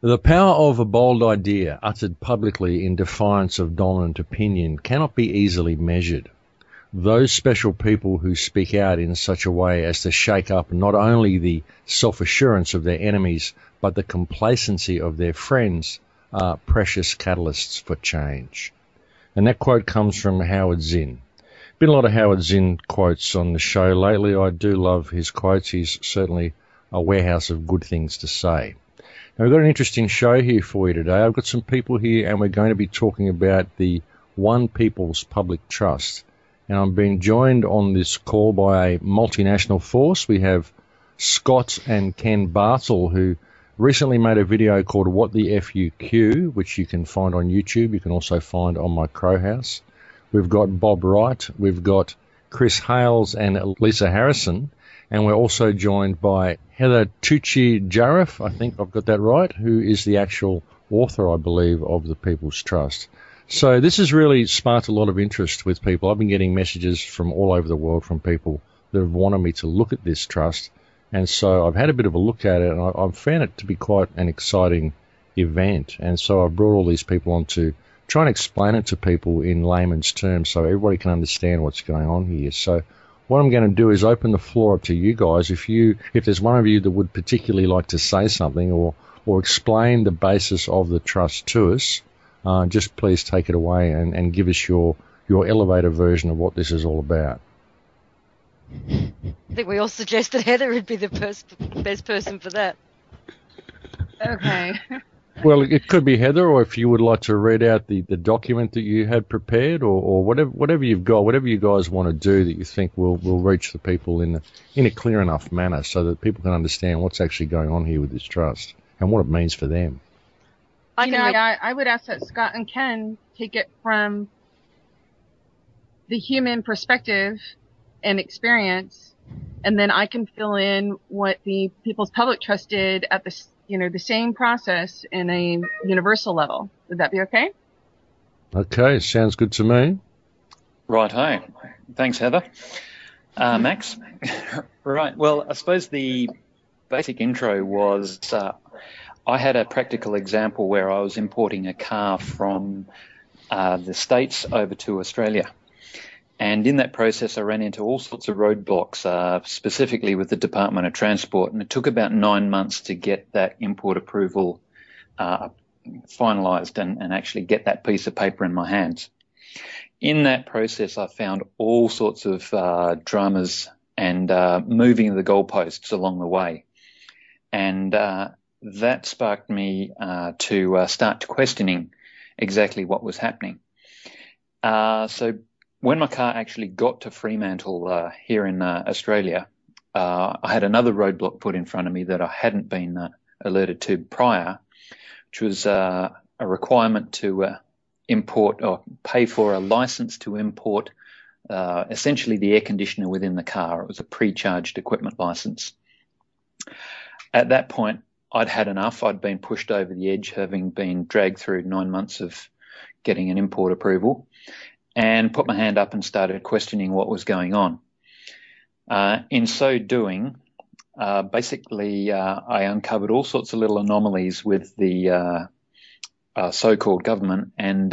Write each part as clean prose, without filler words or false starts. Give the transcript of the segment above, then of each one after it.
The power of a bold idea uttered publicly in defiance of dominant opinion cannot be easily measured. Those special people who speak out in such a way as to shake up not only the self-assurance of their enemies, but the complacency of their friends are precious catalysts for change. And that quote comes from Howard Zinn. Been a lot of Howard Zinn quotes on the show lately. I do love his quotes. He's certainly a warehouse of good things to say. Now, we've got an interesting show here for you today. I've got some people here and we're going to be talking about the One People's Public Trust. And I'm being joined on this call by a multinational force. We have Scott and Ken Bartle, who recently made a video called What the FUQ, which you can find on YouTube. You can also find on my Crow House. We've got Bob Wright. We've got Chris Hales and Lisa Harrison. And we're also joined by Heather Tucci-Jarif, I think I've got that right, who is the actual author, I believe, of the People's Trust. So this has really sparked a lot of interest with people. I've been getting messages from all over the world from people that have wanted me to look at this trust. And so I've had a bit of a look at it, and I've found it to be quite an exciting event. And so I've brought all these people on to try and explain it to people in layman's terms so everybody can understand what's going on here. So what I'm going to do is open the floor up to you guys. If there's one of you that would particularly like to say something or explain the basis of the trust to us, just please take it away and give us your elevator version of what this is all about. I think we all suggested Heather would be the best person for that. Okay. Well, it could be Heather, or if you would like to read out the document that you had prepared, or whatever you've got, whatever you guys want to do that you think will reach the people in a clear enough manner so that people can understand what's actually going on here with this trust and what it means for them. I would ask that Scott and Ken take it from the human perspective and experience, and then I can fill in what the People's Public Trust did at the same process in a universal level. Would that be okay? Okay, sounds good to me. Right, thanks, Heather. Max? Right, well, I suppose the basic intro was I had a practical example where I was importing a car from the States over to Australia. And in that process, I ran into all sorts of roadblocks, specifically with the Department of Transport. And it took about 9 months to get that import approval finalised and actually get that piece of paper in my hands. In that process, I found all sorts of dramas and moving of the goalposts along the way. And that sparked me to start questioning exactly what was happening. So when my car actually got to Fremantle here in Australia, I had another roadblock put in front of me that I hadn't been alerted to prior, which was a requirement to import or pay for a license to import essentially the air conditioner within the car. It was a pre-charged equipment license. At that point, I'd had enough. I'd been pushed over the edge, having been dragged through 9 months of getting an import approval, and put my hand up and started questioning what was going on. In so doing, basically I uncovered all sorts of little anomalies with the so-called government, and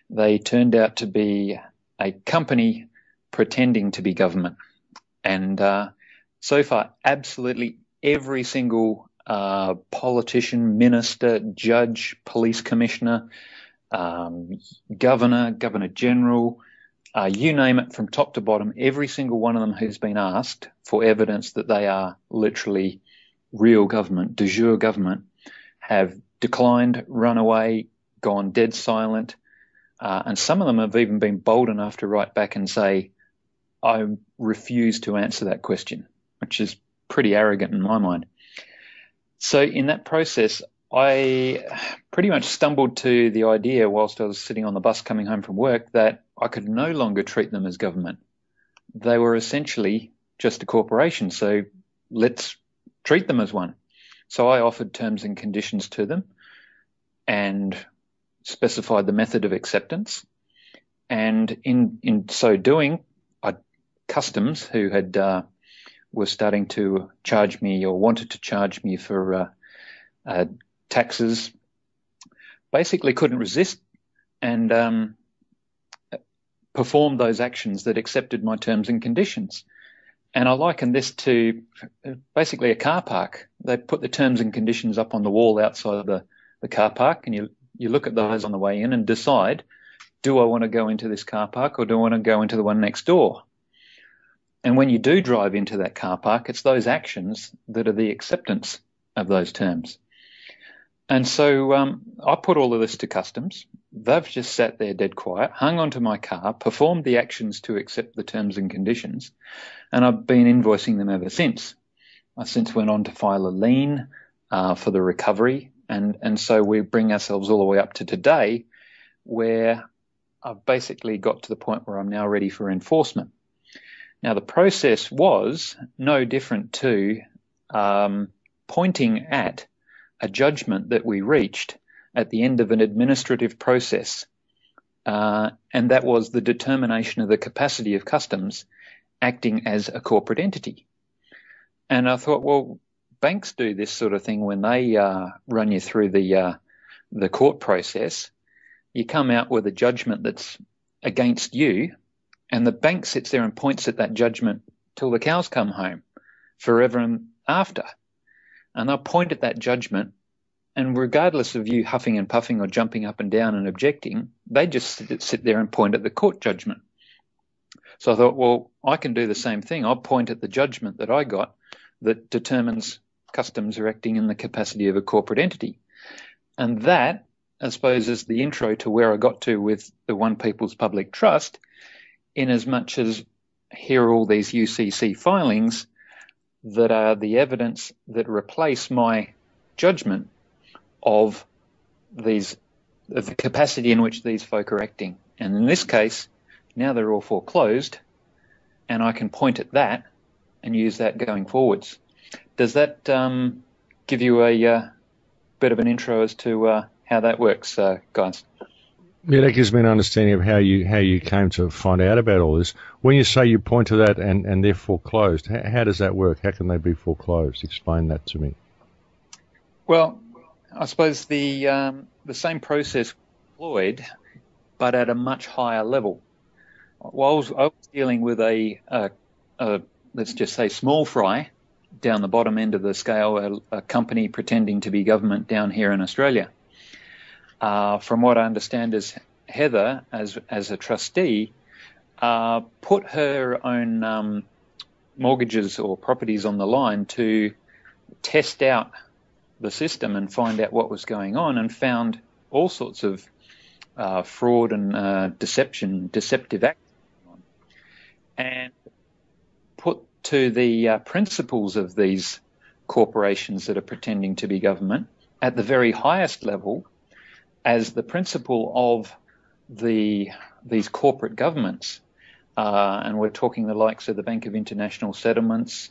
they turned out to be a company pretending to be government. And so far, absolutely every single politician, minister, judge, police commissioner, Governor General, you name it, from top to bottom, every single one of them who's been asked for evidence that they are literally real government, de jure government, have declined, run away, gone dead silent, and some of them have even been bold enough to write back and say, I refuse to answer that question, which is pretty arrogant in my mind. So in that process, I pretty much stumbled to the idea whilst I was sitting on the bus coming home from work that I could no longer treat them as government. They were essentially just a corporation, so let's treat them as one. So I offered terms and conditions to them and specified the method of acceptance. And in so doing, Customs, who had was starting to charge me or wanted to charge me for taxes, basically couldn't resist and performed those actions that accepted my terms and conditions. And I liken this to basically a car park. They put the terms and conditions up on the wall outside the car park, and you look at those on the way in and decide, do I want to go into this car park or do I want to go into the one next door? And when you do drive into that car park, it's those actions that are the acceptance of those terms. And so I put all of this to customs. They've just sat there dead quiet, hung onto my car, performed the actions to accept the terms and conditions, and I've been invoicing them ever since. I since went on to file a lien for the recovery, and so we bring ourselves all the way up to today, where I've basically got to the point where I'm now ready for enforcement. Now, the process was no different to pointing at a judgment that we reached at the end of an administrative process, and that was the determination of the capacity of customs acting as a corporate entity. And I thought, well, banks do this sort of thing when they run you through the court process. You come out with a judgment that's against you, and the bank sits there and points at that judgment till the cows come home, forever and after. And they'll point at that judgment, and regardless of you huffing and puffing or jumping up and down and objecting, they just sit there and point at the court judgment. So I thought, well, I can do the same thing. I'll point at the judgment that I got that determines customs are acting in the capacity of a corporate entity. And that, I suppose, is the intro to where I got to with the One People's Public Trust, in as much as here are all these UCC filings that are the evidence that replace my judgment of the capacity in which these folk are acting. And in this case, now they're all foreclosed, and I can point at that and use that going forwards. Does that give you a bit of an intro as to how that works, guys? Yeah, that gives me an understanding of how you came to find out about all this. When you say you point to that and they're foreclosed, how does that work? How can they be foreclosed? Explain that to me. Well, I suppose the same process employed, but at a much higher level. While I was dealing with a let's just say small fry down the bottom end of the scale, a company pretending to be government down here in Australia. From what I understand, is Heather, as a trustee, put her own mortgages or properties on the line to test out the system and find out what was going on, and found all sorts of fraud and deceptive acts, and put to the principals of these corporations that are pretending to be government at the very highest level as the principal of these corporate governments. And we're talking the likes of the Bank of International Settlements,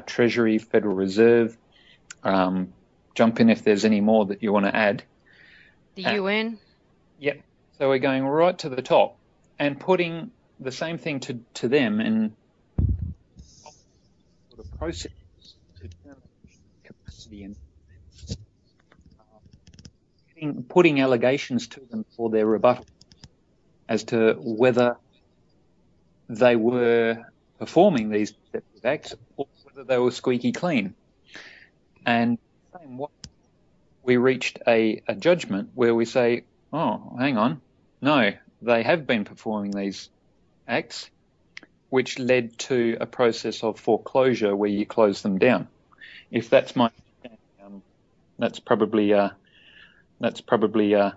Treasury, Federal Reserve. Jump in if there's any more that you want to add. The UN? Yep. So we're going right to the top and putting the same thing to them in sort of process to determine capacity and putting allegations to them for their rebuttal as to whether they were performing these deceptive acts or whether they were squeaky clean. And we reached a judgment where we say, oh, hang on, no, they have been performing these acts, which led to a process of foreclosure where you close them down. If that's my understanding, that's probably a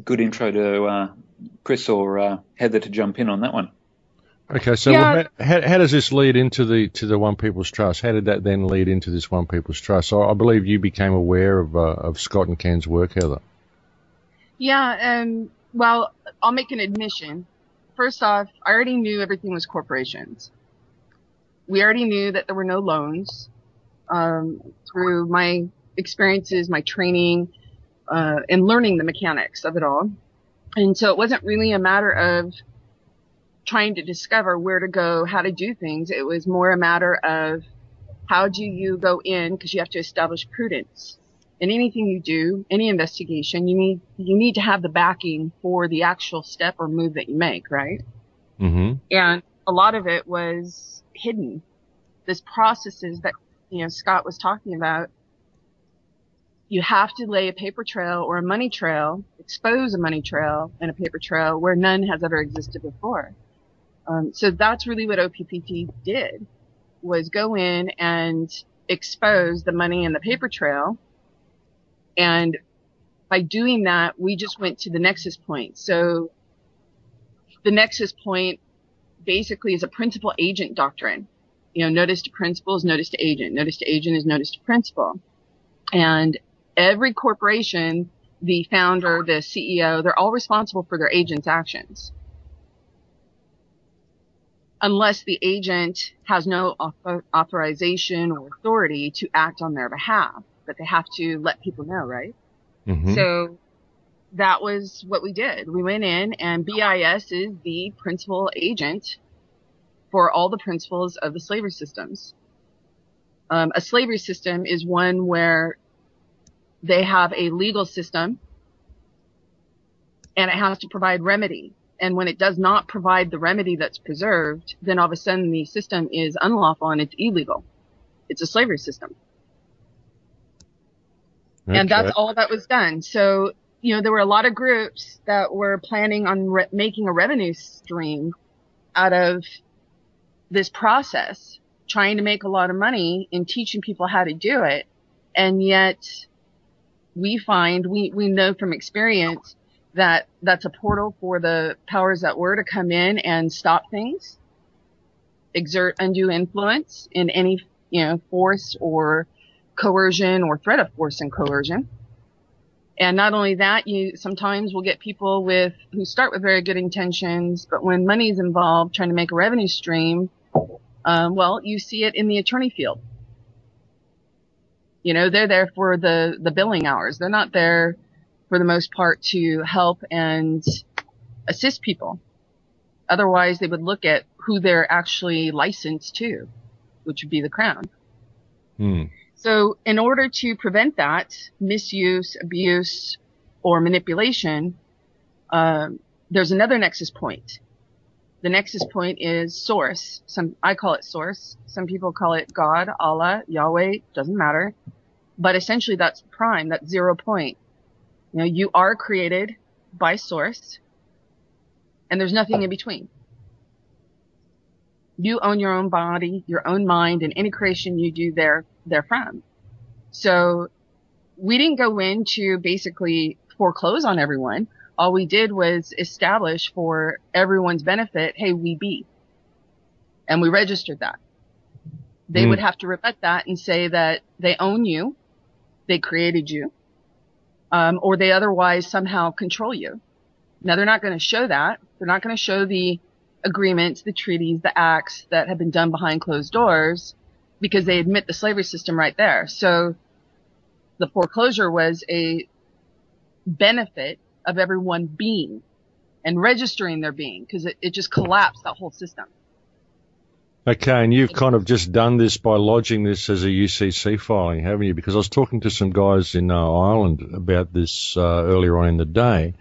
good intro to Chris or Heather to jump in on that one. Okay, so how does this lead into the One People's Trust? How did that then lead into this One People's Trust? So I believe you became aware of Scott and Ken's work, Heather. Yeah, well, I'll make an admission. First off, I already knew everything was corporations. We already knew that there were no loans. Through my experiences, my training, and learning the mechanics of it all. And so it wasn't really a matter of trying to discover where to go, how to do things. It was more a matter of how do you go in, because you have to establish prudence in anything you do, any investigation, you need to have the backing for the actual step or move that you make, right? Mm-hmm. And a lot of it was hidden. This processes that, Scott was talking about. You have to lay a paper trail or a money trail, expose a money trail and a paper trail where none has ever existed before. So that's really what OPPT did, was go in and expose the money and the paper trail. And by doing that, we just went to the nexus point. So the nexus point basically is a principal agent doctrine. Notice to principal is notice to agent. Notice to agent is notice to principal. And every corporation, the founder, the CEO, they're all responsible for their agent's actions. Unless the agent has no authorization or authority to act on their behalf. But they have to let people know, right? Mm-hmm. So that was what we did. We went in, and BIS is the principal agent for all the principles of the slavery systems. A slavery system is one where they have a legal system, and it has to provide remedy. And when it does not provide the remedy that's preserved, then all of a sudden the system is unlawful and it's illegal. It's a slavery system. Okay. And that's all that was done. So, there were a lot of groups that were planning on making a revenue stream out of this process, trying to make a lot of money in teaching people how to do it. And yet we know from experience that that's a portal for the powers that were to come in and stop things, exert undue influence in any, force or coercion or threat of force and coercion. And not only that, you sometimes will get people who start with very good intentions, but when money is involved trying to make a revenue stream, you see it in the attorney field. They're there for the billing hours. They're not there for the most part to help and assist people. Otherwise, they would look at who they're actually licensed to, which would be the Crown. Hmm. So in order to prevent that misuse, abuse, or manipulation, there's another nexus point. The nexus point is source. I call it source. Some people call it God, Allah, Yahweh, doesn't matter. But essentially that's prime, that's 0 point. You are created by source, and there's nothing in between. You own your own body, your own mind, and any creation you do therefrom. So we didn't go in to basically foreclose on everyone. All we did was establish for everyone's benefit, hey, we be. And we registered that. They would have to rebut that and say that they own you, they created you, or they otherwise somehow control you. Now, they're not going to show that. They're not going to show the agreements, the treaties, the acts that have been done behind closed doors, because they admit the slavery system right there. So the foreclosure was a benefit of everyone being and registering their being, because it just collapsed that whole system. Okay, and you've kind of just done this by lodging this as a UCC filing, haven't you? Because I was talking to some guys in Ireland about this earlier on in the day,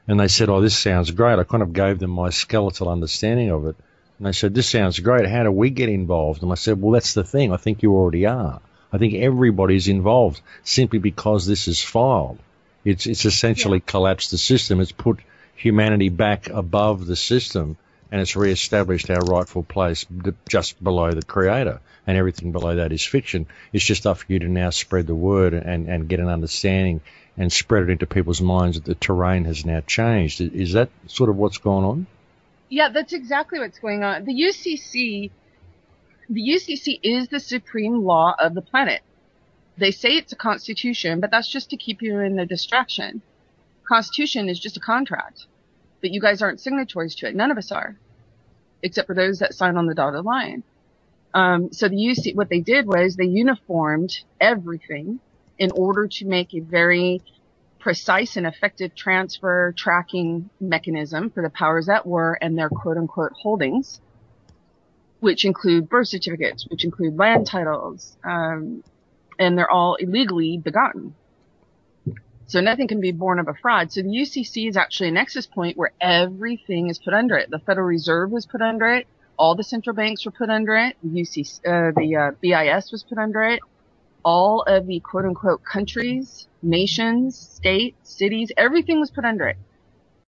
and they said, oh, this sounds great. I kind of gave them my skeletal understanding of it. And they said, this sounds great. How do we get involved? And I said, well, that's the thing. I think you already are. I think everybody's involved simply because this is filed. It's essentially collapsed the system. It's put humanity back above the system, and it's reestablished our rightful place just below the creator, and everything below that is fiction. It's just up for you to now spread the word and get an understanding and spread it into people's minds that the terrain has now changed. Is that sort of what's going on? Yeah, that's exactly what's going on. The UCC is the supreme law of the planet. They say it's a constitution, but that's just to keep you in the distraction. Constitution is just a contract, but you guys aren't signatories to it. None of us are, except for those that sign on the dotted line. So the UC, what they did was they uniformed everything in order to make a very precise and effective transfer tracking mechanism for the powers that were and their quote unquote holdings, which include birth certificates, which include land titles, and they're all illegally begotten. So nothing can be born of a fraud. So the UCC is actually a nexus point where everything is put under it. The Federal Reserve was put under it. All the central banks were put under it. The BIS was put under it. All of the quote unquote countries, nations, states, cities, everything was put under it.